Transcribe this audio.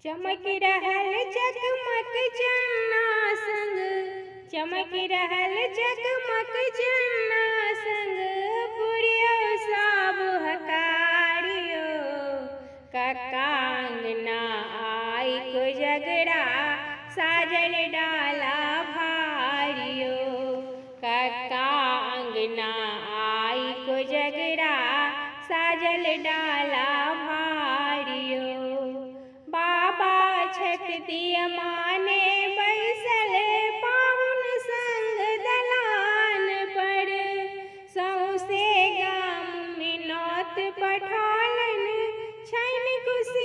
चमक रहल जगमग चन्ना संग, चमक रहल जगमग चन्ना संग, पुरियो सब हकारियो। कक्का अंगना आई कोजगरा, साजल डाला भारियो। कक्का अंगना आई कोजगरा, साजल डाला भारियो। बाबा छठ दिया माने बैसल, पाहुन संग दलान पर। सौसे गाम में नौत पठालन, छैन खुशी